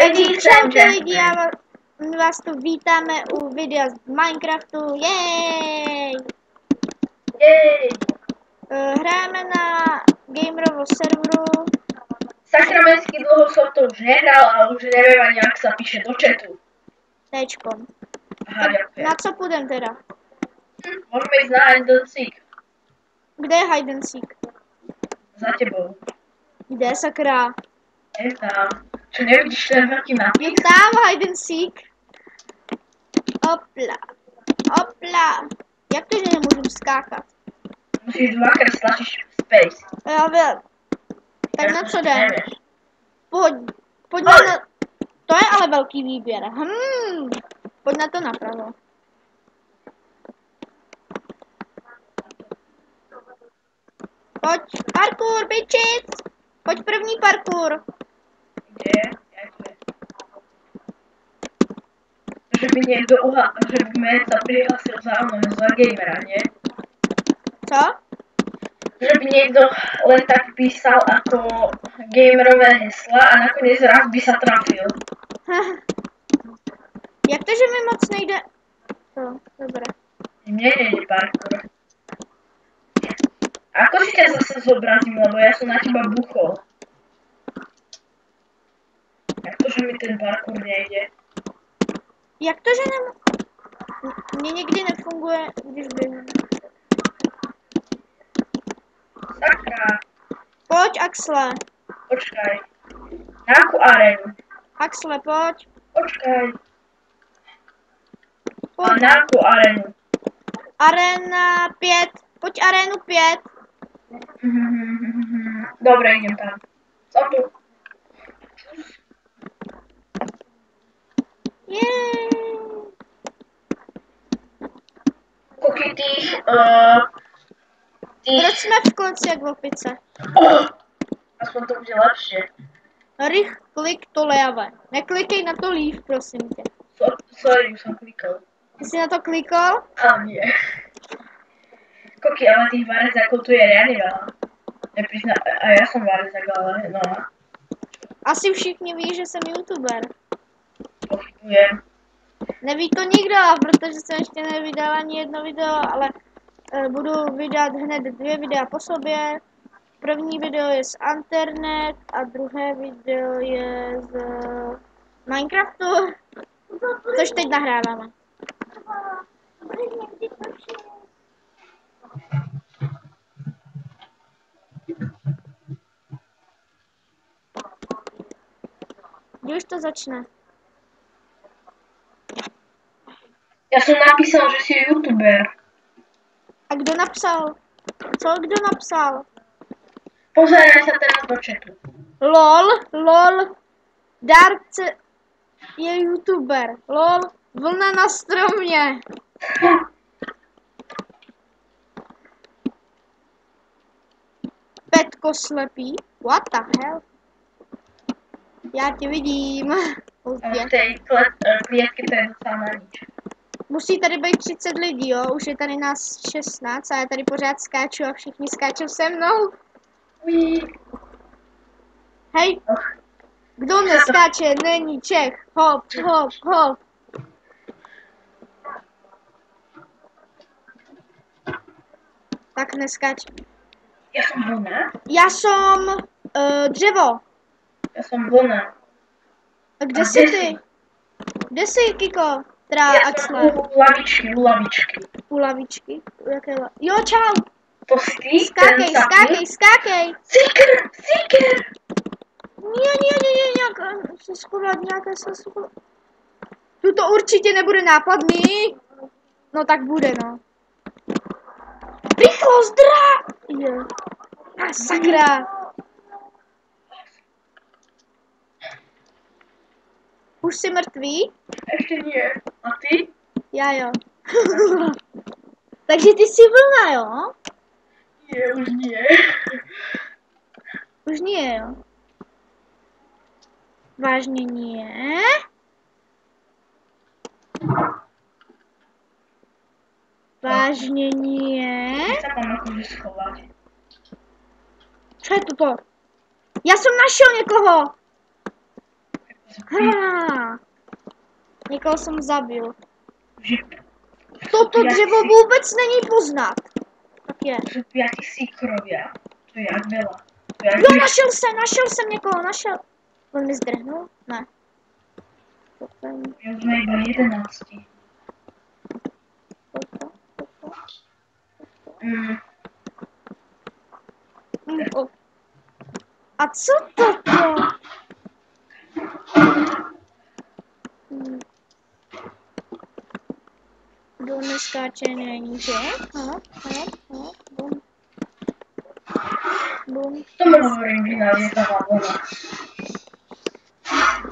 Takže čaute lidi, my vás tu vítáme u videa z Minecraftu, jej! Hrajeme na gamerovo serveru. Sakramensky dlouho som to už nehral, ale už neviem ani, jak sa píše do chatu. Tečkom. Aha, ďakujem. Na co půjdem teda? Môžeme ísť na hide and seek. Kde je hide and seek? Za tebou. Kde, sakra? Je tam. Čo nevidíš ten veľký Je nápis? tam hide and seek. Opla. Opla. Jak to, že nemůžu skákat? Musíš dvakrát stlačiť space. Já vím. Tak na co jdem? Nevieš. Pojď na... To je ale velký výběr. Pojď na to napravo. Pojď, parkour, bitches! Pojď první parkour. Kde? Jak to je? Že by niekto že by me sa prihlásil za mnou, za gamera, nie? Co? Že by niekto len tak písal ako gamerové hesla a nakoniec raz by sa trafil. Jak to, že mi moc nejde? To, dobré. Mne nejde parkour. Ako si ťa zase zobrazím, lebo ja som na teba buchol. Jak to, že mi ten parkour nejde? Jak to, že mně někdy nefunguje, když běžím. Sakra. Pojď, Axle. Počkaj. Na akú arénu? Axle, pojď. Počkaj. A Pojď. na akú arénu? Arena 5. Pojď arénu 5. Dobre, idem tam. Som tu. Jej. Koky tých... Proč jsme v konci jak v opice? Aspoň to bude lepšie. Rych, klik to levé. Neklikej na to lív, prosím tě. Sorry, už som klikol. Ty jsi na to klikol? Ale nie. Koky, ale tých varezákov tu je riadne veľa. A ja som varezák, ale no. Asi všichni ví, že jsem youtuber. Pochybujem. Neví to nikdo, protože jsem ještě nevydal ani jedno video, ale budu vydat hned 2 videa po sobě. První video je z internet a druhé video je z Minecraftu, což teď nahráváme. Kdy už to začne? Ja som napísal, že si youtuber. A kdo napsal? Co kdo napsal? Pozeraj sa teraz do chatu. LOL. Darce je youtuber. LOL. Vlna na stromě. Petko slepý. What the hell? Já tě vidím. V tej klietke to je docela na nič. Musí tady být 30 lidí, jo? Už je tady nás 16 a já tady pořád skáču a všichni skáčou se mnou. Hej, kdo neskáče, není Čech. Hop, hop, hop. Tak neskáč. Ja som vlna? Já jsem dřevo. Ja som vlna. A kde jsi ty? Kde jsi, Kiko? Teda Ja som Axle. u lavičky. U lavičky? Jo, čau. To si ty? Skákej. Seeker! Nie, nějaké se schovat, Tu to určitě nebude nápadný. No tak bude, no. Rychlost, je. A sakra. Už jsi mrtvý? Ešte nie. A ty? Já jo. Takže ty jsi vlna, jo? Nie, už nie. Už nie, jo. Vážně nie. Vážně nie. Kde sa tam akože schovať? Co je toto? Já jsem našel někoho. Někoho jsem zabil. Že... Toto dřevo vůbec není poznat. Tak je. Jaký jsi krově? To je jak byla. Jo, našel jsem někoho, našel. On mi zdrhnul? Ne. Já jsme byl 11. A co toto? Kdo neskáče není, že? Bum. Bum. To mi hovorím, že nás je zavávala.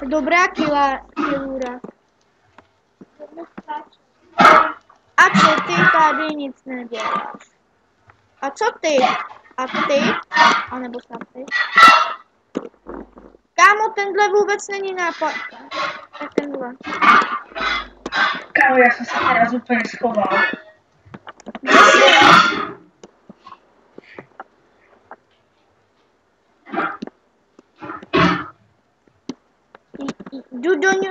Dobrá kilura. A co ty tady nic neděláš? A co ty? A ty? A nebo snad ty? Kámo, tenhle vůbec není nápad. Tak tenhle. Kámo, já jsem se teraz úplně schoval. Kde jsi? Jdu do ní.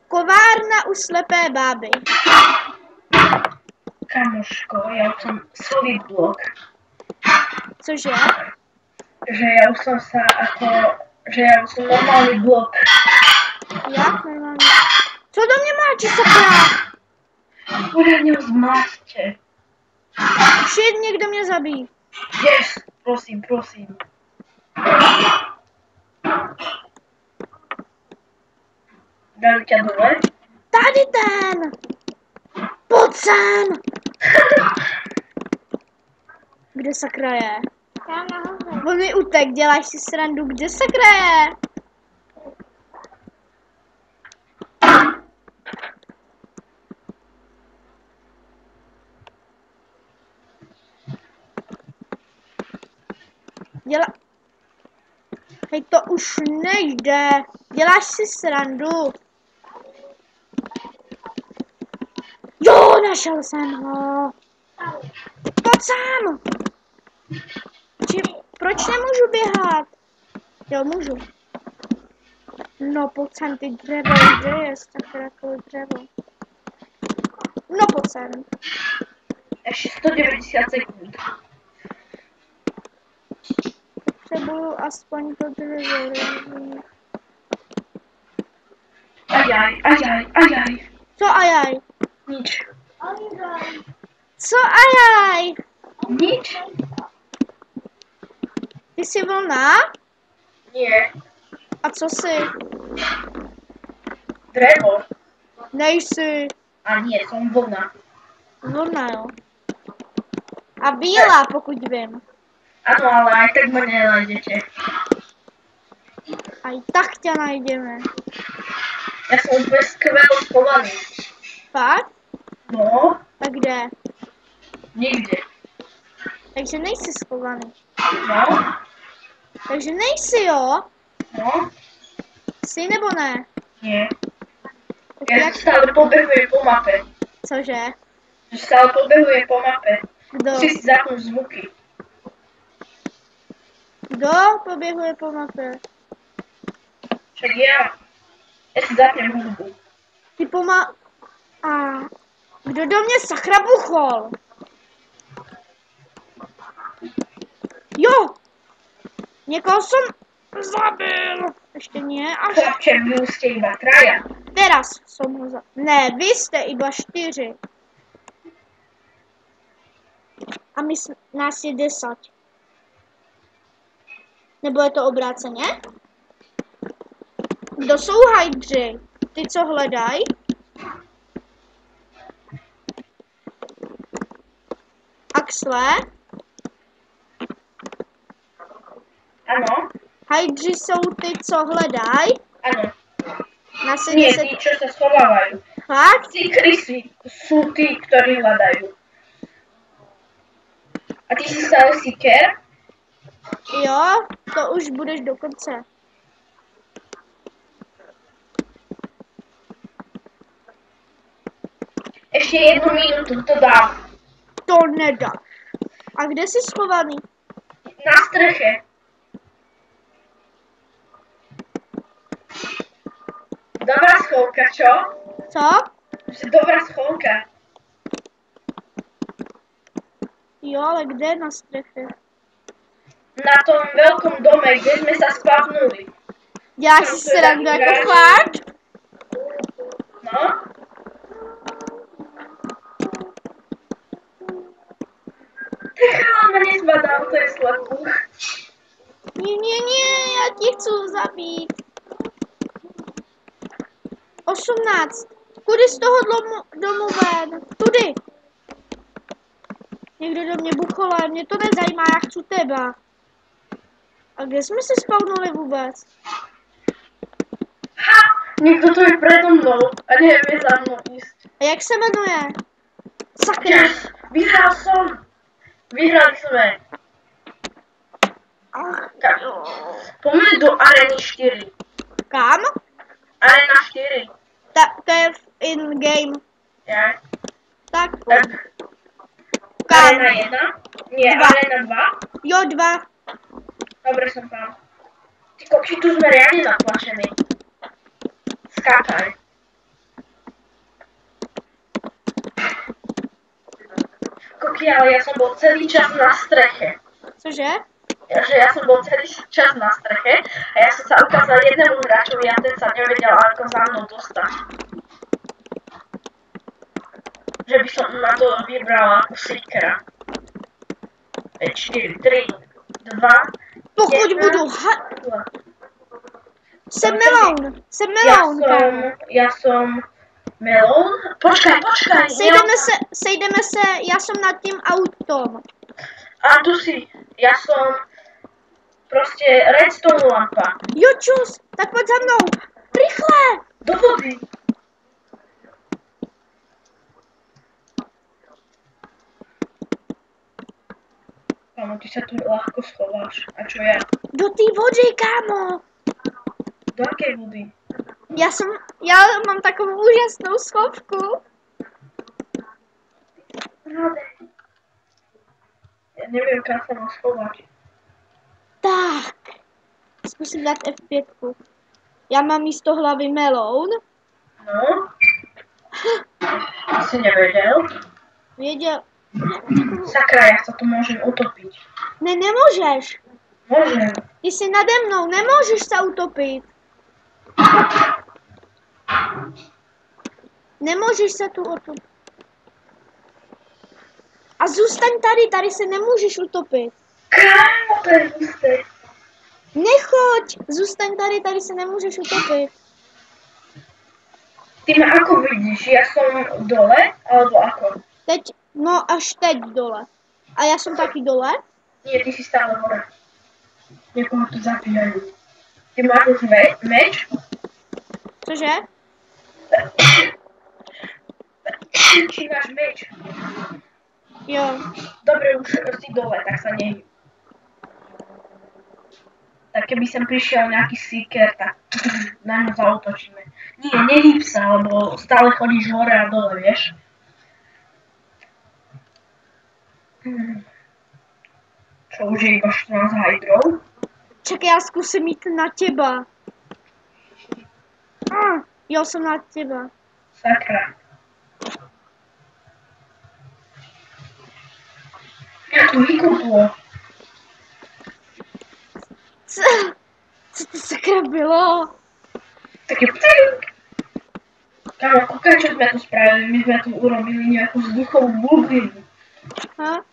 Kovárna u slepé báby. Kamoško, já už jsem solid blok. Cože? Že já už jsem se jako... Že já už jsem normální blok. Jak normální? Co do mě máči, sakra? Bude mě zmáště. Shit, někdo mě zabíjí. Yes, prosím. Dali tě dole? Tady ten! Pojď sem! Kde sakra je? On mi utek, děláš si srandu, kde sakra je? Hej, to už nejde. Děláš si srandu. Jo, našel jsem ho. Pojď sem. Proč nemůžu běhat? Jo, můžu. No, pojď sem, ty dřevo, kde je takové dřevo? No, pojď sem. Ještě 190 sekund. Potřebuju aspoň to dřevo. Ajaj. Co ajaj? Nič. Co ajaj? Nič. Ty jsi vlna? Nie. A co jsi? Drevo. Nejsi. A nie, jsem vlna. Vlna, jo. A bílá, pokud vím. Ano, ale aj tak mě nenajdete. A i tak tě najdeme. Já jsem úplně skvěle schovaný. Fakt? No, A kde? nikde. Takže nejsi schovaný. No, Takže nejsi, jo? no, Jsi nebo ne? nie. Tak Já jak... stále poběhuji po mapě. Cože? Že stále poběhuji po mapě. Kdo? Musíš si zapnout zvuky. Kdo poběhuje po mapě? Však já si zapnem hudbu. Ty A kdo do mě sakra buchol? Jo! Někoho jsem zabil! Ještě ne, až... Chlapče, vy jste iba traja. Teraz jsem ho zabil. Ne, vy jste iba 4. A nás je 10. Nebo je to obráceně? Kdo jsou hajdři? Ty, co hledají? Axle? Ano, Hajdři jsou ty, co hledají? ano. Nás je Nie, 10. tí, čo sa schovávajú. Fakt? Tí krysy sú tí, ktorí hľadajú. A ty si stále seeker? Jo, to už budeš do konce. Ešte 1 minútu to dám. To nedáš. A kde jsi schovaný? Na streche. Dobrá schovka, čo? Co? Že dobrá schovka. Jo, ale kde na střeche? Na tom veľkom dome, kde sme sa spavnuli. Děláš si srandu jako fakt? No? Ten chalán ma nezbadal, to je slepúch. Nie, já ti chci zabít. 18. Kudy z toho domu ven? Tudy. Někdo do mě buchole, mě to nezajímá, já chci teba. A kde jsme se spawnuli vůbec? Ha! Niekto tu je predo mnou a nevie za mnou ísť. A jak se jmenuje? Sakra. Yes! Vyhral som! Vyhrali sme. Ach, Poďme do Areny 4. kam? Arena 4. To je v in-game. Ja. Tak, Tak. kam? Arena 1? Nie, Dva. Arena 2? Jo, 2. Dobre som tam. Ty kokši, tu sme reálne zatlačení. Skákaj. Koky, ale ja som bol celý čas na streche. Cože? Že ja som bol celý čas na streche a ja som sa ukázal jednému hráčovi a ten sa nevedel ako za mnou dostať. Že by som na to vybrala ako seekera. 4, 3, 2, Pokud budu Jsem meloun. Jsem meloun, kámo. Ja som meloun? Počkaj. Sejdeme se, já jsem nad tím autom. A tu si, ja som proste redstone lampa. Jo, čus, tak pojď za mnou. Rychle. Do vody. Kámo, ty sa tu ľahko schováš. A čo ja? Do té vody, kámo. Do akej vody? Já mám takovou úžasnou schovku. Rade. Ja neviem, kam sa mám schovať. Tak. Zkusím dát F5. Já mám místo hlavy meloun. No? Si nevedel? Věděl. Sakra, ja sa tu môžem utopiť. Ne, nemůžeš. Môžem. Ty jsi nade mnou, nemůžeš se utopit. Nemůžeš se tu utopit. A zůstaň tady se nemůžeš utopit. Kámo, to je husté. Nechoď, zůstaň tady se nemůžeš utopit. Ty ma ako vidíš? Ja som dole, alebo ako? Teď, no až teď dole. A já jsem taky dole. Nie, ty si stále hore. Niekoho tu zabíjajú. Ty máš meč? Cože? Ty máš meč. Jo. Dobre, už si dole, tak sa nehyb. Tak keby sem prišiel nejaký seeker, tak na ňo zautočíme. Nie, nehyb sa, lebo stále chodíš hore a dole, vieš? Čo, už je iba 14 hydrov? Čekaj, já zkusím jít na těba. Jo, jsem na těba. Sakra. Ja tu vykoplo. Co to sakra bylo? Také ptink. Kámo, kúkaj, čo sme tu spravili. My sme tu urobili nejakú vzduchovú bublinu. Ha?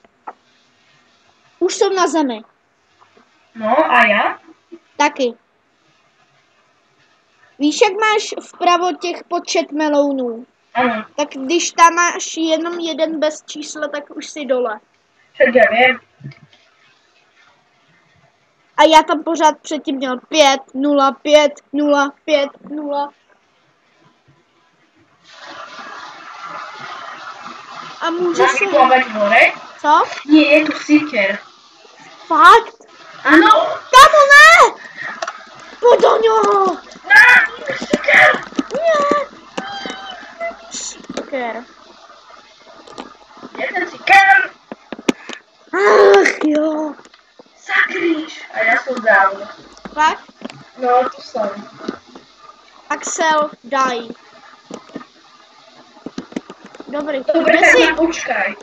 Už jsem na zemi. No, a ja? Taky. Víš, jak máš vpravo těch počet melounů? Ano. Tak když tam máš jenom jeden bez čísla, tak už si dole. Však ja viem. A já tam pořád předtím měl 5, 0, 5, 0, 5, 0. A může Mám se... vyplávať hore? Co? Nie, je tu seeker. Fakt? Áno. Kámo, ne! Pojď do něho! Ne, seeker. Ne! Seeker. Jeden seeker. Ach jo. Sakríš. A ja som dávno. Fakt? No, tu som. Axel, daj. Dobrý. Dobre, Kde tak jsi? ma počkaj.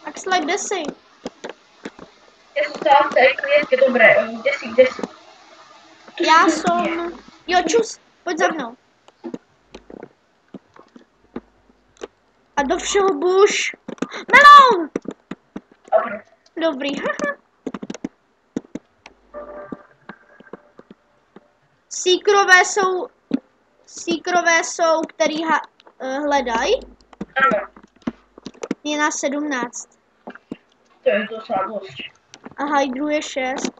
Axel, kde jsi? Ja som stala v tej klietke, dobre, kde si? Já jsem... Jo, čus, pojď za mnou. A do všeho buš. Melon! Dobre. Dobrý. Síkrové jsou, který hledají. Áno, Je na 17. to je docela dosť. A Hydru je 6.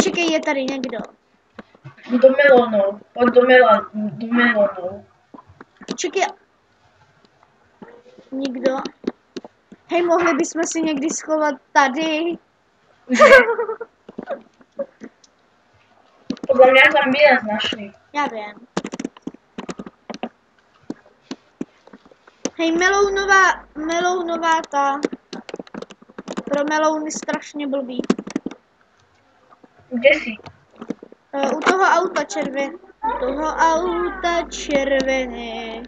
Čekej, je tady někdo. Do melónov, poď do melónov. Čekej. Nikdo. Hej, mohli bychom si někdy schovat tady. Podľa mňa tam by nás našli. Já vím. Hej, melounová ta. Pro melouny strašně blbý. Kde si? U toho auta červené.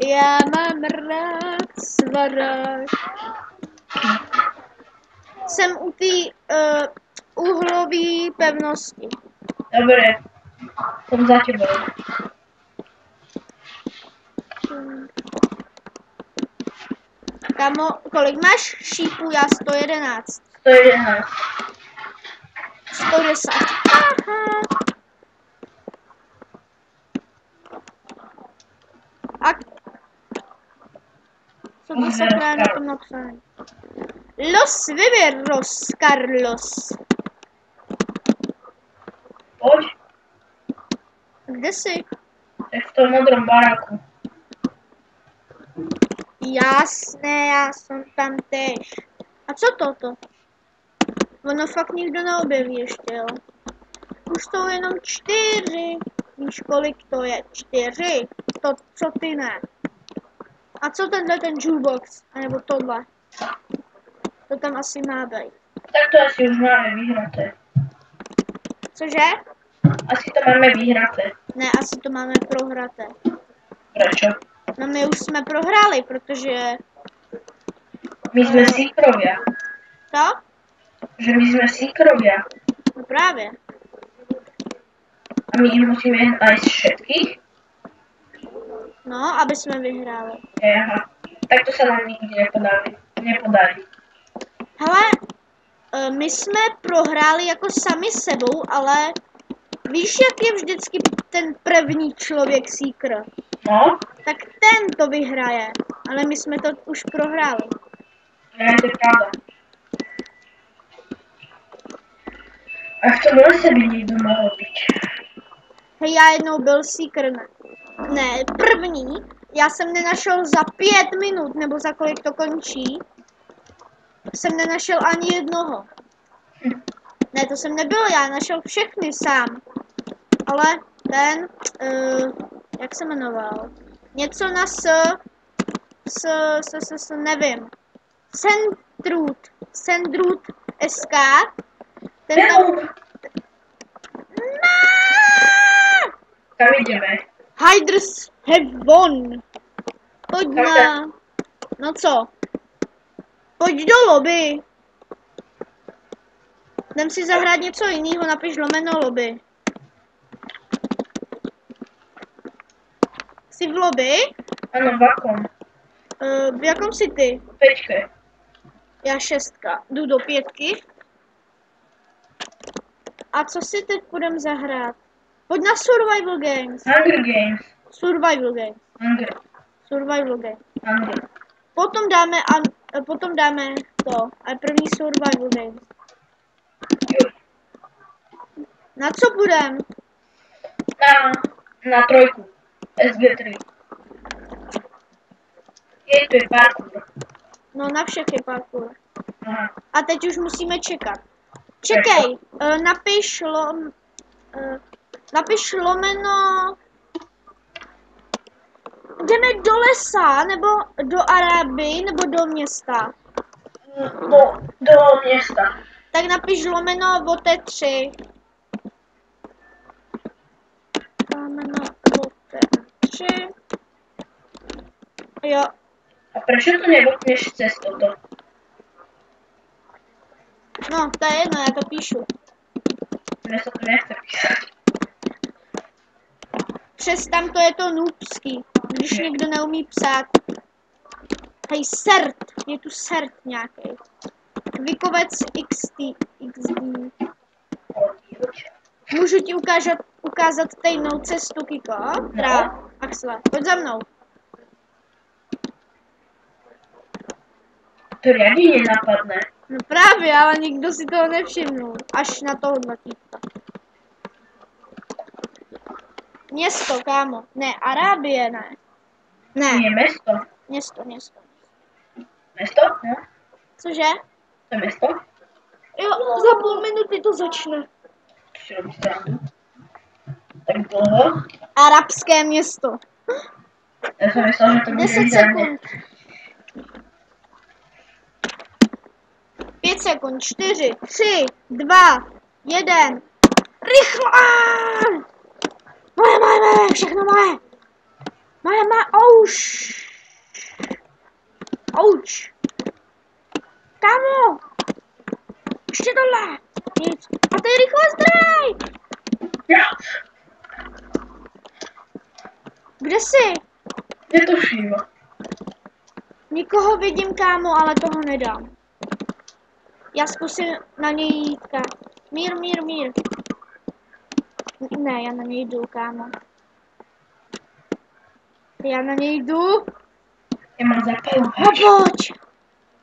Já mám rád svarák. Jsem u té uhlové pevnosti. Dobre, som za tebou. Kamo, kolik máš šípů? Já 111. 111. 110. Aha. A co to sakra je na tom napsané? Los Viveros, Carlos. Poď, Kde jsi? tak v tom modrom baráku. Jasné, já jsem tam tež. A co toto? Ono fakt nikdo neobjeví ještě, jo? Už jsou jenom 4. Víš, kolik to je? 4. To, co ty ne. A co tenhle ten jukebox? A nebo tohle? To tam asi má být. Tak to asi už máme vyhraté. Cože? Asi to máme vyhraté. Ne, asi to máme prohraté. Prečo? No my už jsme prohráli, protože... My sme síkrovia. To? Že my sme síkrovia. No právě. A my ich musíme nájsť všetkých? No, aby jsme vyhráli. Aha. Tak to sa nám nikdy nepodarí. Hele, my jsme prohráli jako sami sebou, ale víš, jak je vždycky ten první člověk Seeker? No, Tak ten to vyhraje, ale my jsme to už prohráli. ne, to je pravda. A v tom lese by niekto mohol byť. Hej, já jednou byl Seeker, ne, první. Já jsem nenašel za 5 minut, nebo za kolik to končí. Jsem nenašel ani jednoho. Ne, to jsem nebyl, já našel všechny sám. Ale ten, jak se jmenoval? Něco na nevím. Sendrut SK. Ten tam... Kam ideme? Hyders have won. Pojď na... No co? Pojď do lobby. Jdem si zahrát něco jiného, napiš lomeno lobby. Jsi v lobby? Áno, v akom? V jakom jsi ty? 5. Já 6. Jdu do 5. A co si teď budem zahrát? Pojď na Survival Games. Hunger Games. Survival Games. Survival Games. Potom dáme to. A první Survival Games. Na co budem? Na 3. SG3. To je parkour. No na všech je parkour. Aha. A teď už musíme čekat. Čekej, napiš lomeno. Jdeme do lesa, nebo do Araby, nebo do města? Do města. Tak napiš lomeno VOT3. Lomeno 3. Jo. A proč to nevypneš cez toto? No, to je jedno, já to píšu. Mně se to nechce písat. Přes tam to je to noobský, když někdo neumí psát. Hej, sert, je tu sert nějaký. Vykovec XD. Můžu ti ukázat tajnou cestu, Kiko? No. Axle, pojď za mnou. To jedině napadne. No právě, ale nikdo si toho nevšimnul. Až na tohohle týpka. Město, kámo. Ne, Arábie, ne. Ne. Je město. Město. Město? No. Cože? To je město? Jo, za půl minuty to začne. Tak dlouho? Arabské město. Já jsem myslel, že to bude 10 sekund. 5 sekund. 4, 3, 2, 1. Rychle! Moje, všechno moje. Moje, ouš. Ouč. Kámo. Ještě tohle. Nic. A ty rychle zdrej. Kde jsi? Netuším. Nikoho vidím, kámo, ale toho nedám. Já zkusím na něj jít, Mír. Ne, já na něj jdu, kámo. Já na něj jdu. Já mám zapalovač. No pojď.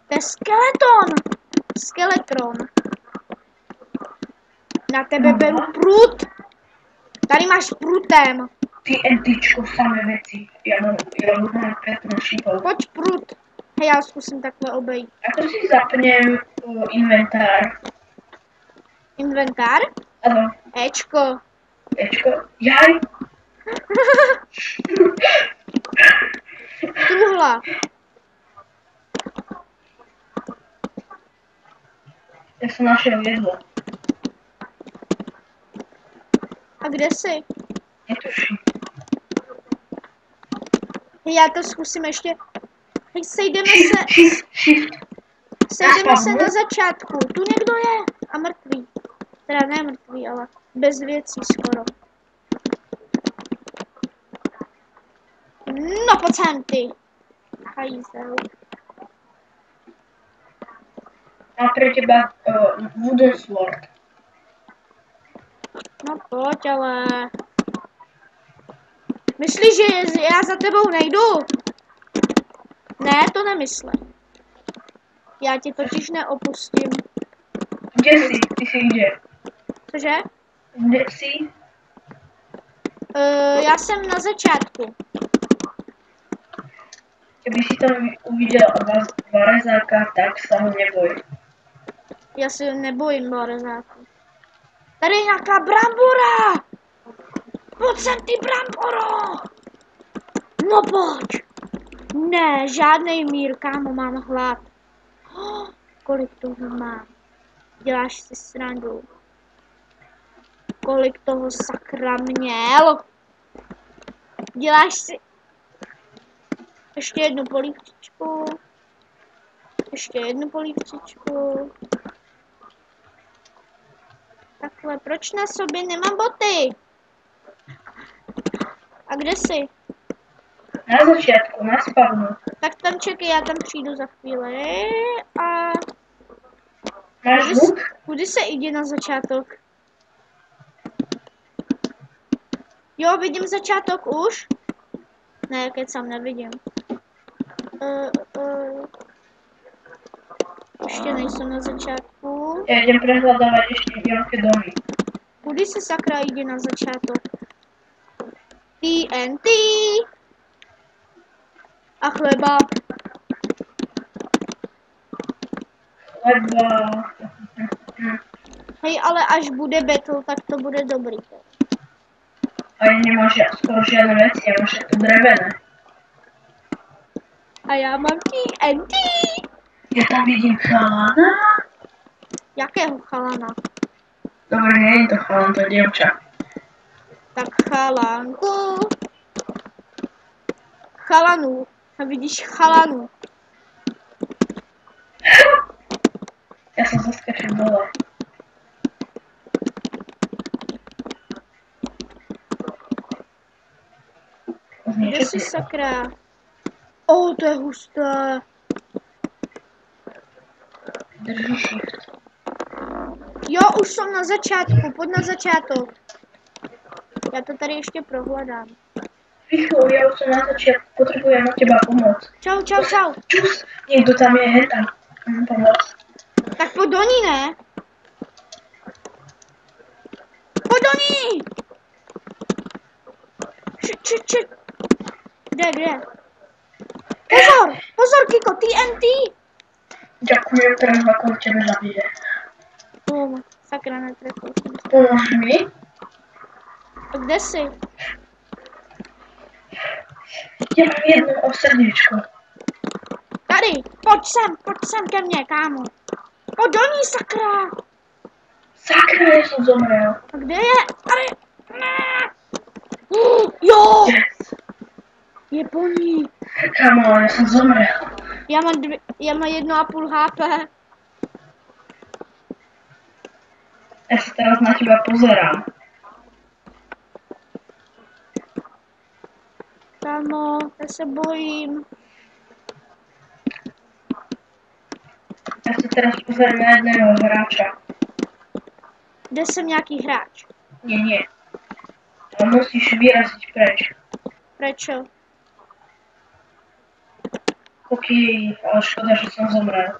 To je skeleton. Skeletron. Na tebe beru prut. Tady máš prutem. Ty NTčko, samé věci. Já budu na 5 nošípal. Pojď prut. Hej, já zkusím takhle obejít. Ako si zapnem inventár? Inventár? Ano. Ečko. Ečko? Jaj! Truhla. Já jsem našel jedlo. A kde jsi? Netuším. Hej, já to zkusím ještě. Hej, sejdeme se na začátku. Tu někdo je. A mrtvý. Teda ne mrtvý, ale bez věcí skoro. No pojď sem, ty. Hajzel. Mám pro tebe wooden sword. No pojď, ale... Myslíš, že já za tebou nejdu? Ne, to nemyslím. Já ti totiž neopustím. Kde jsi? Ty jsi kde? Cože? Kde jsi? Já jsem na začátku. Kdyby si tam uviděl varezáka, tak se ho neboj. Já si nebojím varezáku. Tady je nějaká brambora! Pojď sem, ty bramboro! No pojď! Ne, žádnej mír, kámo, mám hlad. Kolik toho mám? Děláš si srandu. Kolik toho sakra měl? Děláš si... Ještě jednu polívčičku. Ještě jednu polívčičku. Takhle, proč na sobě nemám boty? A kde jsi? Na začátku, na spavnu. Tak tam čekej, já tam přijdu za chvíli. A... Máš luk? Kudy se jde na začátek? Jo, vidím začátek už. Ne, kecám, nevidím. Ještě nejsem na začátku. Já jdem prehledávat ještě nějaké domy. Kudy se sakra jde na začátek? TNT. A chleba. Chleba. Hej, ale až bude battle, tak to bude dobrý. A já nemáš skoro žádné věci, já máš to drevené. A já mám TNT. Já tam vidím chalana. Jakého chalana? Dobré, není to chalan, to je děvča. Tak chalánku. chalanů. A vidíš chalanů. Já jsem zaskačil dole. Kde jsi, sakra? To je husté. Drží shift. Jo, už jsem na začátku, pojď na začátek. Já to tady ještě prohledám. Rychlo, já už jsem na začátku, potřebuji na těba pomoc. Čau, čau, čau. Čus, někdo tam je, hen tam. Pomoc. Tak pojď do ní, ne? Pojď do ní! Kde? Pozor, Kiko, TNT! Děkuji, Treva, kolik těme zabije. Sakra, netrefil. Pomož mi. A kde jsi? Já mám jedno o srdíčko. Tady, pojď sem ke mně, kámo. Pojď do ní, sakra! Sakra, já jsem zomrel. A kde je? Tady! Ne! Jo! Yes. Je po ní. Kámo, já jsem zomrel. Já mám 1,5 HP. Já se teraz na těba pozerám. Kámo, já se bojím. Já se teraz pozerám na jedného hráča. Kde jsem nějaký hráč? Nie. A musíš vyrazit preč. Prečo? Okej, ale škoda, že jsem zomrel.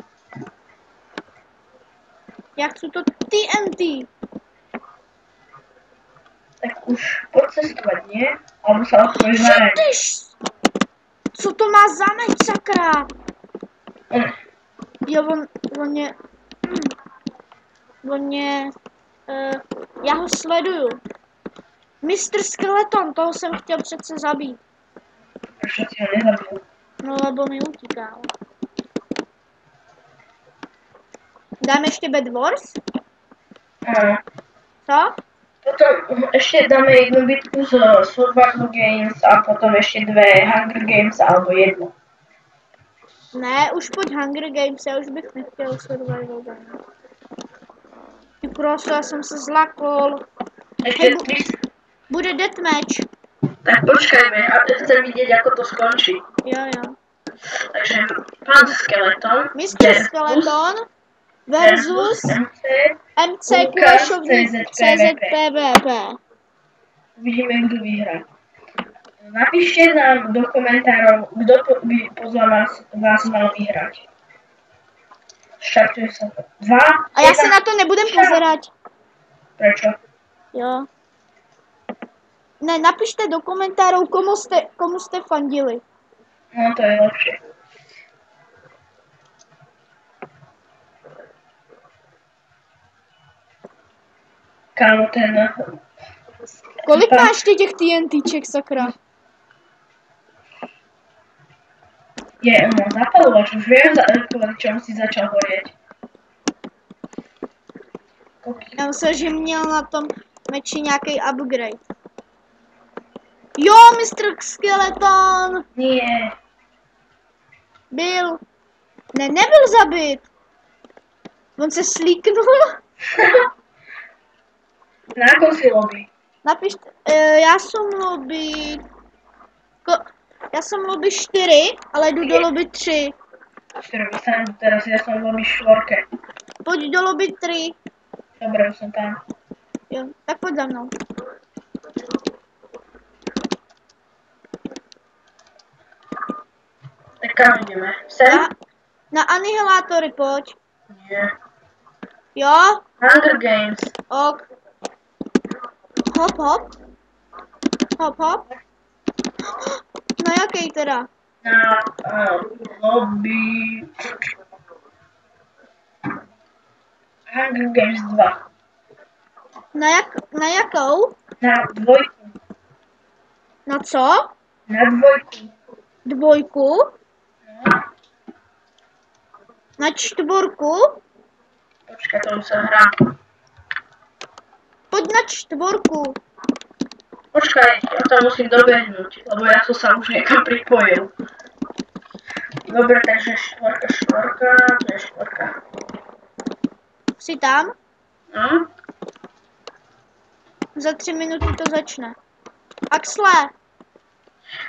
Já chci to TNT. Tak už pojď cestovat, ne? Alebo se odpojíš na ren. Co to má za meč, sakra? Jo, on je, já ho sleduju. Mr. Skeleton, toho jsem chtěl přece zabít. Proč si ho nezabil? No, lebo mi utíkal. Dáme ještě Bed Wars? Ano. Co? Potom ještě dáme jednu bitku z Survival Games a potom ještě 2 Hunger Games alebo 1. Ne, už pojď Hunger Games, já už bych nechtěl Survival Games. Ty prosto, já jsem se zlakol. Ještě Hej, 3. Bude deathmatch. Tak počkajme, a chcem vidět, jak to skončí. Jo. Takže pan Skeleton Mr. Skeleton versus MC Clash of CZPVP. Uvidíme, kdo vyhrá. Napište nám do komentárov, kdo by podľa vás mal vyhrať. Štartuje sa 2. A já se na to nebudem pozerať. Prečo? Jo. Ne, napište do komentárů, komu jste fandili. No to je lepšie. Kámo, ten... Kolik máš ty těch TNTček, sakra? On má zapalovač, už viem, kvôli čomu si začal horieť. Já myslím, že měl na tom meči nějaký upgrade. Jo, Mr. Skeleton! Nie. Byl. Ne, nebyl zabit. On se slíknul. Na akom si lobby? Napište, já jsem lobby 4, ale jdu do lobby 3. 4 vystanem teraz, ja som v lobby 4. Pojď do lobby 3. Dobre, už som tam. Jo, tak pojď za mnou. Tak kam ideme? Sem? Na anihilátory pojď. Nie. Jo? Hunger Games. Ok. Hop, hop. Hop, hop. Na jaký teda? Na lobby... Hunger Games 2. Na jakou? Na 2. Na co? Na 2. 2? No. Na 4? Počkaj, to už sa hrá. Pojď na 4. Počkaj, ja to musím dobehnúť, lebo ja som sa už niekam pripojil. Dobre, takže štvorka, to je štvorka. Jsi tam? No? Za 3 minuty to začne. Axle,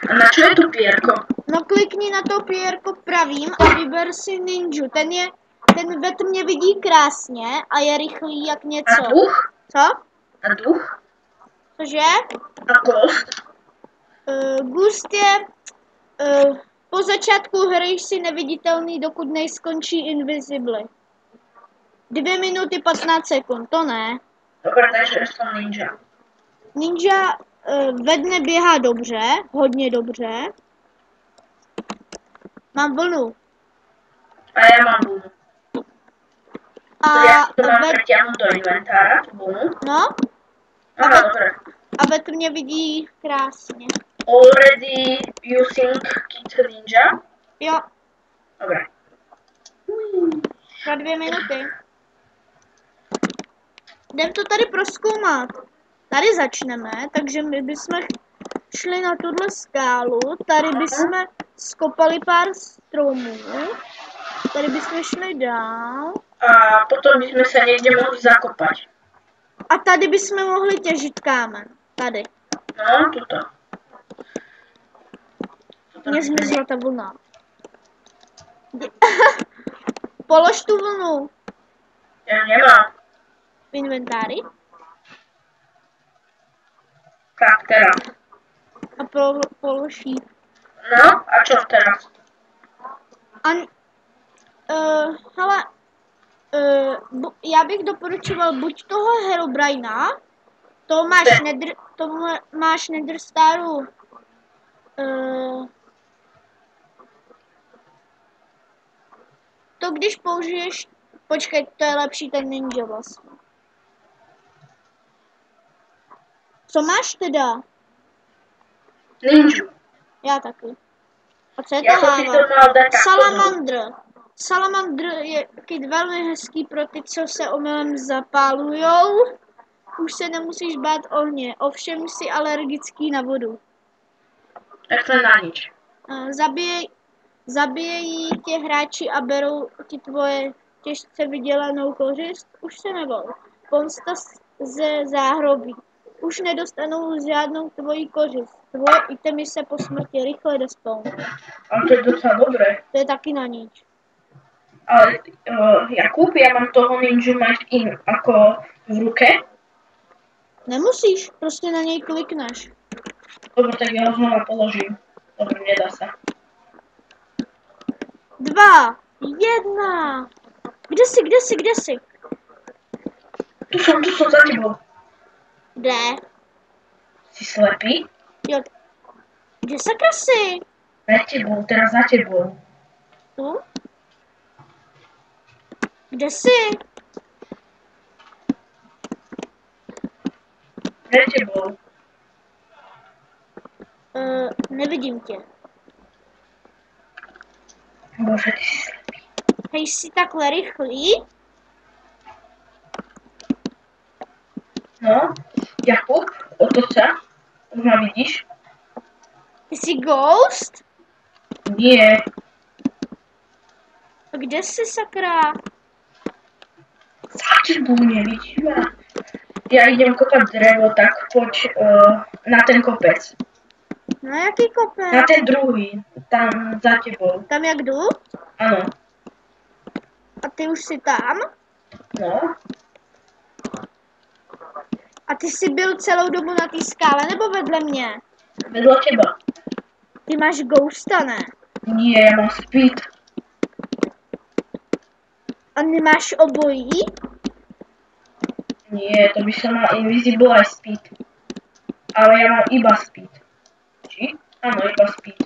A na čo je tu pierko? no klikni na to pírko pravým a vyber si ninju. Ten ve tmě vidí krásně a je rychlý jak A něco. duch? Co? A duch? Cože? A kost? Gust je... po začátku hry jsi neviditelný, dokud nejskončí Invisibly. 2 minuty 15 sekund, to ne. Dobre, takže som ninja. Ninja ve dne běhá dobře, hodně dobře. Mám vlnu. A ja mám bunu. A Ja si to mám ve, pretiahnuť do inventára, tú bunu. no, Aha, dobre. a ve tmě vidí krásně. Already using Kit Ninja? Jo, Dobre. za 2 minuty. Jdem to tady prozkoumat. Tady začneme, takže my bychom šli na tuhle skálu, tady bychom skopali pár stromů, tady bychom šli dál A potom by sme sa niekde mohli zakopať. a tady bychom mohli těžit kámen. Tady. No, tuto. Mně zmizla ta vlna. Polož tu vlnu Ja nemám. v inventáři Tak, teraz. a polož ji. No, a čo teraz? Hele, já bych doporučoval buď toho Herobrina, to máš Netherstaru, to když použiješ, počkej, to je lepší ten ninja vlastně. Co máš teda? Ninju. Já taky. A co je Ja to som si to láva? mal dať takto. Salamandr. Salamandr je kit velmi hezký pro ty, co se omylem zapálujou. Už se nemusíš bát ohně, ovšem jsi alergický na vodu. Tak to na nič. Zabíjejí tě hráči a berou ti tvoje těžce vydělanou kořist? Už se nebol. Pomsta ze záhrobí. Už nedostanou žádnou tvoji kořist. Tvoje itemy se po smrti rychle despawnují. Ale to je docela dobré. To je taky na nič. Ale Jakub, ja mám toho ninju mať ako v ruke. Nemusíš, prostě na něj klikneš. Dobre, tak ja ho znova položím. Dobre, nedá sa. 2, 1. Kde jsi? Tu som za tebou. Kde? Si slepý? Jo. Kde sakra jsi? Pred tebou, teraz za tebou. Tu? Kde jsi? Pred tebou. Nevidím tě. Bože, ty si slepý. Hej, jsi takhle rychlý? No, Jakub, otoč sa. Už ma vidíš? Ty jsi ghost? Nie. A kde jsi sakra? Za tebou nevidíš ma. Ja idem kopať drevo, tak poď na ten kopec. Na jaký kopec? Na ten druhý, tam za tebou. Tam jak jdu? Áno. A ty už jsi tam? No. A ty jsi byl celou dobu na té skále nebo vedle mě? Vedľa teba. Ty máš ghosta, ne? Nie, ja mám speed. A nemáš obojí? Nie, to by som mal invisible aj speed. Ale ja mám iba speed. Či? Áno, iba speed.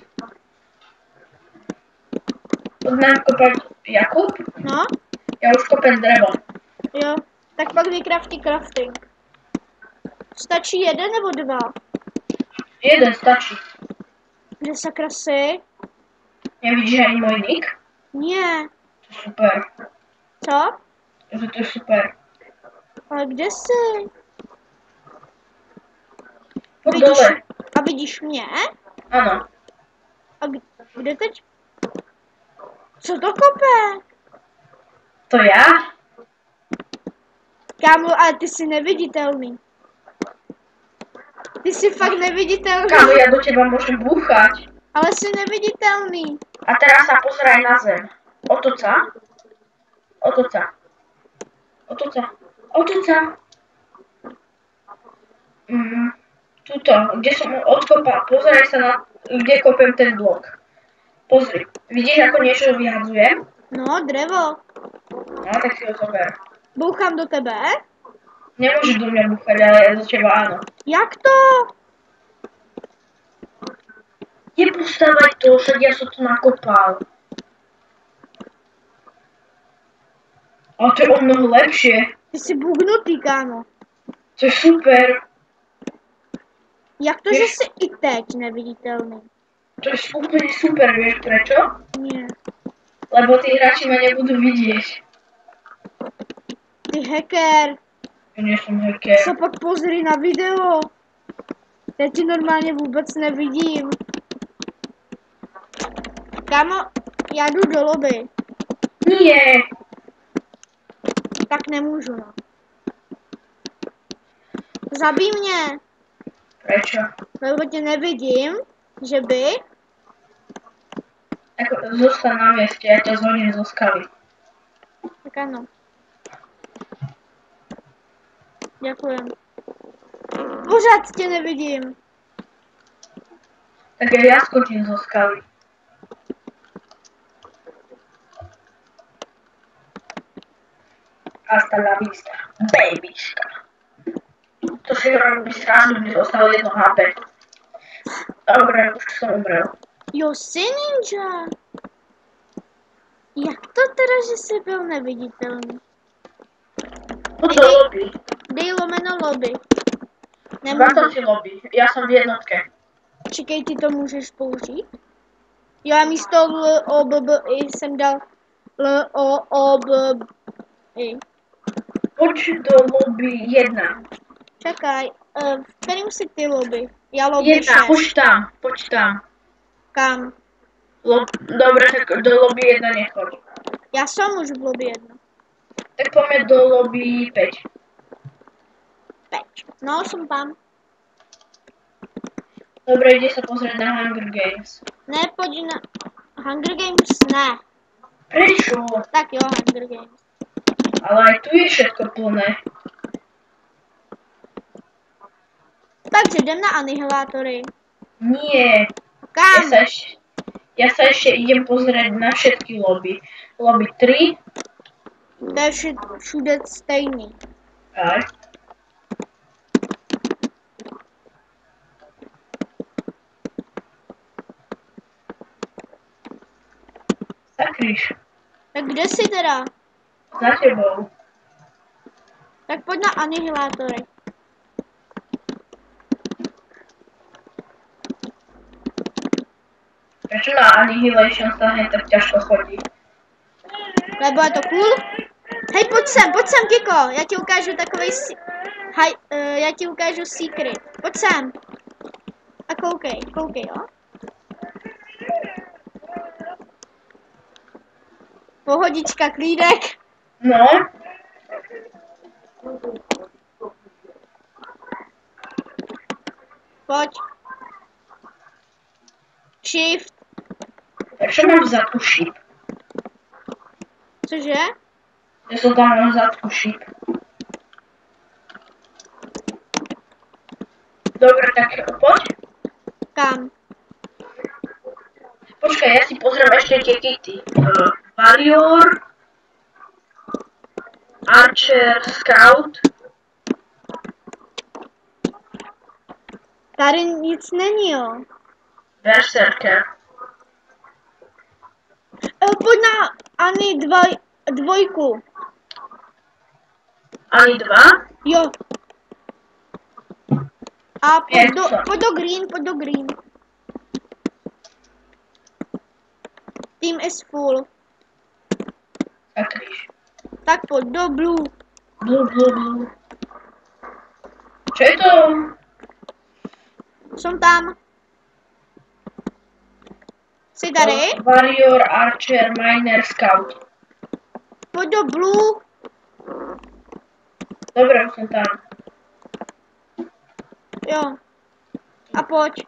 Poď nám kopať Jakub? No? Ja už kopem drevo. Jo. Tak pak vykrafti crafting. Stačí 1 nebo 2? Jeden stačí. Kde sakra jsi? Nevidíš ani môj nick? Nie. To je super. Co? Takže to je super. Ale kde jsi? Pojď dole. A vidíš mě? Ano. A kde teď? Co to kope? To já? Kámo, ale ty jsi neviditelný. Ty jsi fakt neviditelný. Kámo, já do teba môžem búchať. Ale jsi neviditelný. A teraz sa pozeraj na zem. Otoč sa. Otoč sa. Otoč sa. Otoč sa. Tuto, kde som odkopal. Pozeraj sa na, kde kopem ten blok. Pozri. Vidíš, ako niečo vyhadzujem? No, drevo. No, tak si ho zober. Bouchám do tebe? Nemôžeš do mňa búchať, ale ja do teba áno. Jak to? Nepostavaj to, však ja som to nakopal. Ale to je o mnoho lepšie. Ty jsi bugnutý, kámo. To je super. Jak to, že jsi i teď neviditelný? To je úplne super, vieš prečo? Nie. Lebo tí hráči ma nebudú vidieť. Ty hacker. Ja nie som hacker. Co pak pozri na video? Já ti normálně vůbec nevidím. Kámo, já jdu do lobby. Nie. Tak nemůžu, no. Zabij mě. Prečo? Lebo tě nevidím, že by. Ako, zostaň na mieste, ja ťa zhodím zo skaly. Tak ano. Děkujem. Pořád tě nevidím. Tak ja skočím zo skaly. Hasta la vista, babyška. To si robí strašne, mi zostalo 1 HP. Dobre, už som umrel. Jo, jsi ninja. Jak to teda, že jsi byl neviditelný? Poď do lobby. Dej lomeno lobby. Vrátám si lobby, ja som v jednotke. Čekej, ty to můžeš použít? Jo, já místo LOBBI jsem dal LOBBI. Poď do lobby 1. Čekaj, v kterým si ty lobby? Já lobby 1, 6. poď tam. Kam? Dobre, tak do lobby 1 nechoď. Já jsem už v lobby 1. Tak poďme do lobby 5. 5. No, jsem tam. Dobre, ide sa pozrieť na Hunger Games. Ne, pojď na Hunger Games, ne. Prečo? Tak jo, Hunger Games. Ale aj tu je všetko plné. Takže jdem na anihilátory. Nie. Kam? Ja sa ešte idem pozrieť na všetky lobby. Lobby 3. To je všude stejný. Aj. Sakryš. Tak kde jsi teda? Za tebou. Tak pojď na anihilátory. Prečo na Annihilation sa hneď tak ťažko chodí? Lebo je to cool? Hej, pojď sem, Kiko. Já ti ukážu takovej já ti ukážu secret. Pojď sem. A koukej, jo. Pohodička, klídek. No. Pojď. Shift. Prečo mám v zadku šíp? Cože? Ja som tam mám v zadku šíp. Dobre, tak poď. Kam? Počkaj, ja si pozriem ešte tie kity. Warrior, Archer, Scout. Tady nic není, jo. Berserker. Pojď na Ani dvojku. Ani 2? Jo. A pojď Jak to? pojď do green. Team is full. Sakryš. Tak pojď do blue. Blue. Čo je to? Jsem tam. Jsi tady? Warrior, Archer, Miner, Scout. Pojď do Blue. Dobré, už jsem tam. Jo. A pojď.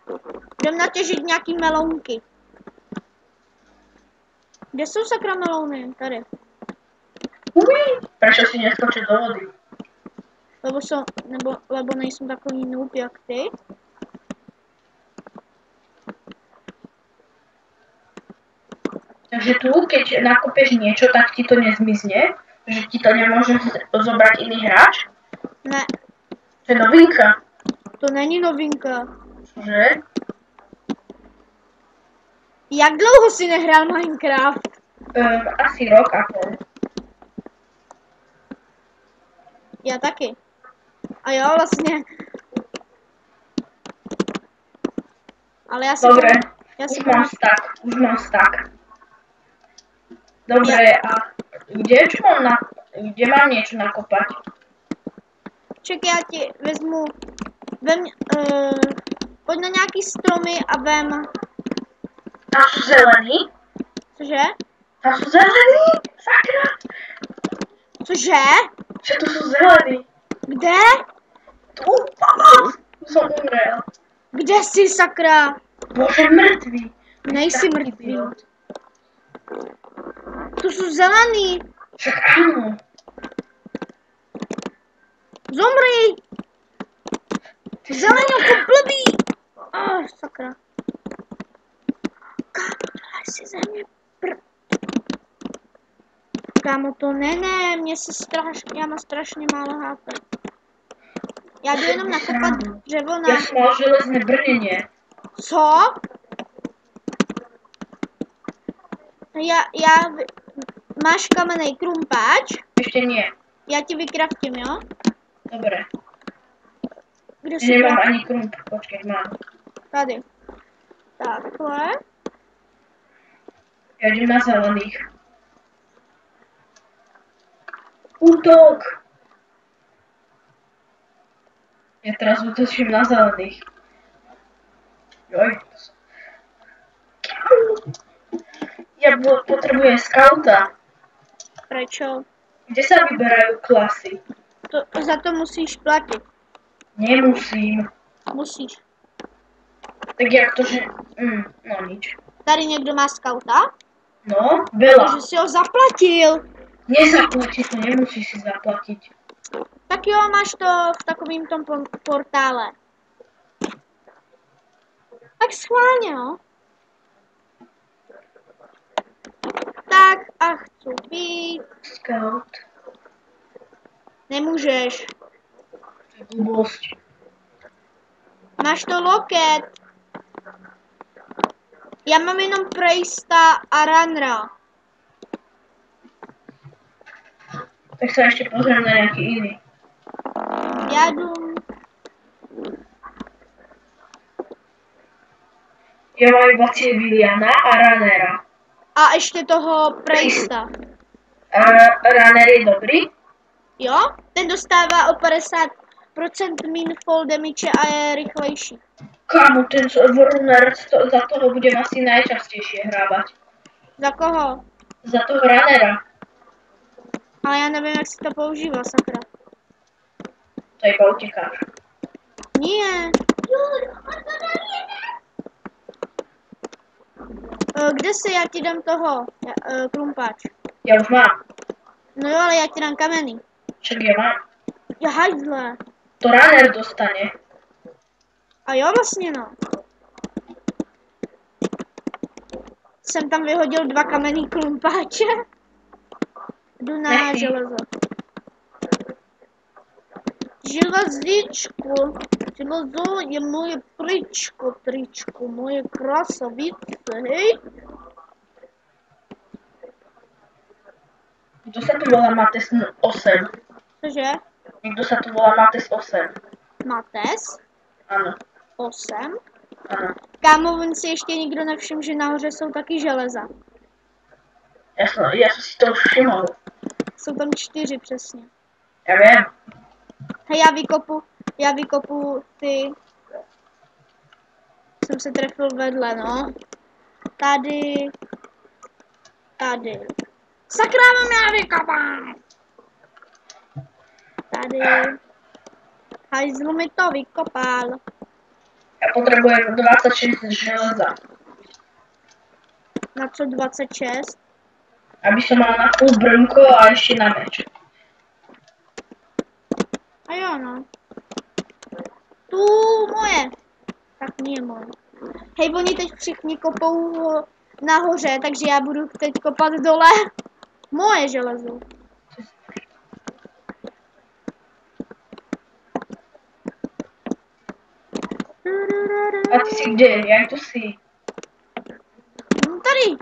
Jdem natěžit nějaký melounky. Kde jsou sakra melouny? Tady. Proč si neskočit do vody? Lebo nejsem takový noob jak ty. Takže tu, keď nakopeš niečo, tak ti to nezmizne? Že ti to nemôže zobrať iný hráč? Ne, To je novinka. to není novinka. Že? Jak dlouho si nehrál Minecraft? Asi rok a pol. Já taky. A jo, vlastně. Ale já si Dobre, já si už mám stack. Dobre, a kde mám niečo nakopať? Čekaj, já ti vezmu. Pojď na nějaký stromy a vem. Tam sú zelený? Cože? Tam sú zelený? Sakra! Cože? Že tu sú zelení. Kde? Tu som umrel. Kde jsi, sakra? Bože, mrtvý. Nejsi mrtvý. Tu jsou zelený. Však áno. Zomri! Zelený jako blbý! Sakra. Kámo, tohle si ze mě Kámo, to ne, já mám strašně málo HP. Já jdu jenom nakopat dřevo na... Ja som mal železné brnenie. Co? Máš kamenný krumpáč? Ešte nie. Já ti vykraftím, jo? Dobre. Kde Ja jsi nemám to? ani krump. Počkej, mám. Tady. Takhle. Ja idem na zelených. Útok! Ja teraz útočím na zelených. Joj. Ja potrebujem skauta. Prečo? Kde sa vyberajú klasy? Za to musíš platit. Nemusím. Musíš. Tak jak to, že... no nič. Tady někdo má skauta? No, veľa. Že si ho zaplatil. Nezaplatiť to, nemusíš si zaplatiť. Tak jo, máš to v takovým tom portále. Tak schválně, jo. Tak a chci být. Scout. Nemůžeš. To je blbosť. Máš to loket. Já mám jenom Preista a Runra. Tak sa ešte pozriem na nejaký iný. Já jdu. Ja mám iba Civiliana a Runnera. A ještě toho Preista. Runner je dobrý? Jo? Ten dostává o 50% min fall damage a je rychlejší. Kámo, ten Runner, za toho budem asi najčastejšie hrávať. Za koho? Za toho Runnera. Ale já nevím, jak se to používá, sakra. To je iba utekáš. Nie. Kde jsi? Já ti dám toho, krumpáč. Ja už mám. No jo, ale já ti dám kamenný. Však ja mám. Ja hajdle. To Runner dostane. A jo, vlastně no. Jsem tam vyhodil 2 kamenný krumpáče. Jdu na železo. Železíčku. Železo je moje tričko, moje krasavice, hej. Kto sa tu volá Mates 8? Cože? Niekto sa tu volá Mates 8. Mates? Áno, 8? áno. Kámo, on si ještě nikdo nevšiml, že nahoře jsou taky železa. Ja som si to už všimol. Jsou tam 4 přesně. Ja viem. Hej, já vykopu ty... Jsem se trefil vedle, no. Tady. Tady. Sakra, mám já vykopám! Tady. Hajzlu mi to vykopal. Já potřebuji 26 železa. Na co 26? Aby som mal na půl brnko a ještě na meč. A jo, no. Tu moje. Tak nie moje. Hej, oni teď všichni kopou nahoře, takže já budu teď kopat dole. Moje železo. A ty jsi kde? Jak to jsi? Tady.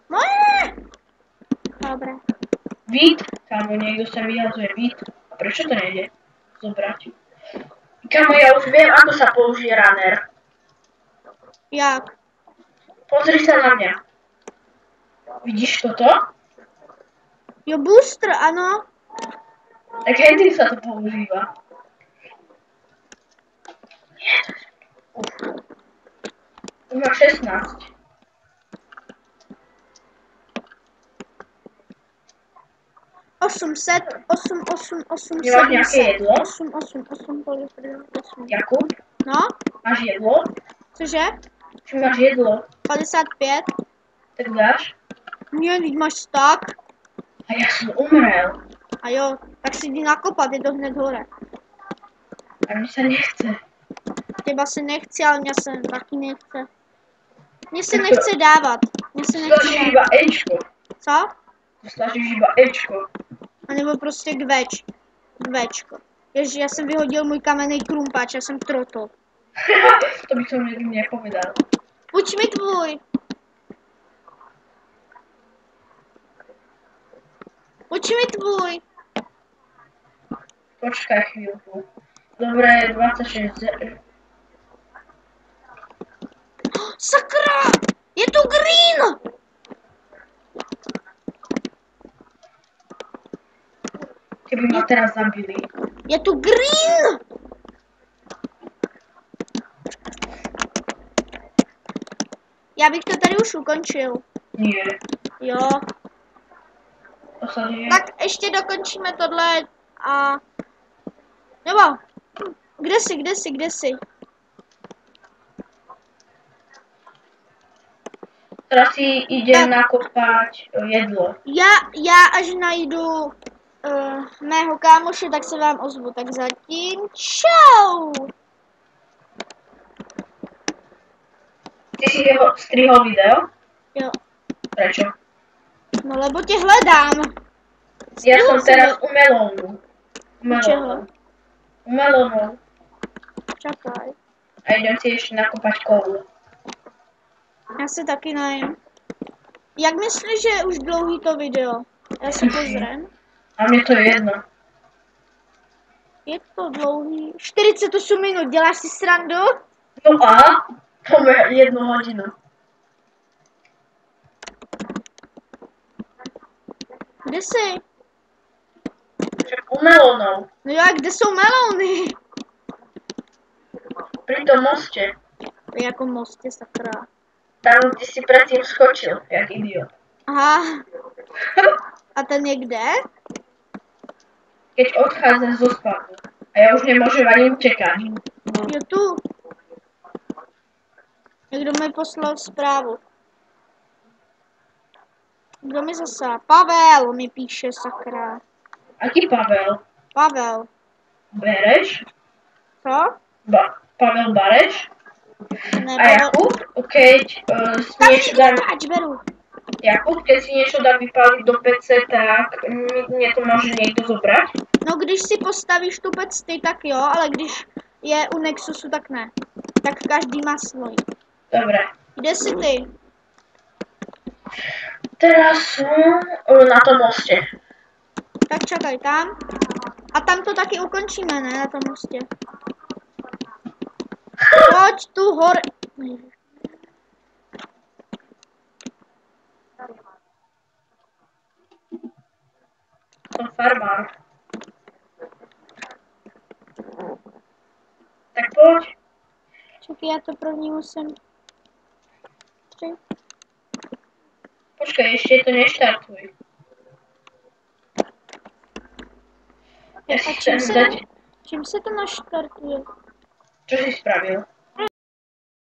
Moje. Dobré. Vít? Kámo, někdo se vyjadřuje. Vít. A proč to nejde zobrať? Kámo, já už vím, ako sa použije runner. Jak? Pozri se na mě. Vidíš toto? Jo, booster, ano. Tak hej, se to používá. Už má 16. Osm, Nemáš nějaké jedlo? 8, kolik to je? 8. Jakub? No, Máš jedlo? cože? Či máš jedlo? 55. Tak dáš? Ne, teď máš stak. A já jsem umřel. A jo, tak si jdi nakopat, je to hned hore. A mi se nechce. Těba se nechci, ale mě se taky nechce. Mně se Tak to- nechce dávat. Mně se nechce Slažíš dávat. iba Ečko. Co? Slažíš iba Ečko. A nebo prostě kveč. Kvečko. Ježi, já jsem vyhodil můj kamenný krumpáč, já jsem trotl. To bych som nikdy nepovedal. Uč mi tvůj. Uč mi tvůj. Počkaj chvíľku. Dobre, 26. Sakra! Je tu green! Keby ma teraz zabili. Je tu green! Já bych to tady už ukončil. Nie. Jo. To sa nie. Tak ještě dokončíme tohle a... Nebo... Kde jsi? Teraz si idem nakopať jedlo. Já až najdu mého kámoše, tak se vám ozvu. Tak zatím čau! Ty si jeho strihol video? Jo. Prečo? No lebo tě hledám. Ja Strihol som jsem teraz ho- u melónu. Čeho? U melónu. Čakaj. A idem si ešte nakopať koulu. Já se taky najím. Jak myslíš, že je už dlouhý to video? Já si pozrem. A mne to je jedno. Je to dlouhý. 48 minut, děláš si srandu? No a? To je 1 hodinu. Kde jsi? Však u melónov. No jo, a kde jsou melony? Pri tom moste. Jako mostě, sakra. Tam, kde si predtým skočil, jak idiot. Aha. A ten je kde? Keď odchádzaš zo spánku. A ja už nemôžem ani utekať. Je tu. Někdo mi poslal zprávu. Kdo mi zasá? Pavel mi píše, sakra. Aký Pavel? Pavel. Bereš? Co? Pavel Bareš? Ne, A Pavel. Jakub? Keď si Tam niečo je dá... krumpáč, beru. Jakub, keď si niečo dá vypáliť do PC, tak mne to môže niekto zobrať? No, když si postavíš tu pec ty, tak jo, ale když je u Nexusu, tak ne. Tak každý má svůj. Dobre. Kde jsi ty? Teraz som na tom moste. Tak čakaj tam. A tam to taky ukončíme, ne? Na tom mostě. Pojď tu hore. Som farmár. Tak poď. Tak já to první musím. 3. Počkej, ještě to neštartuj. Já si A chcem dať... čím se to naštartuje? Čo si spravil?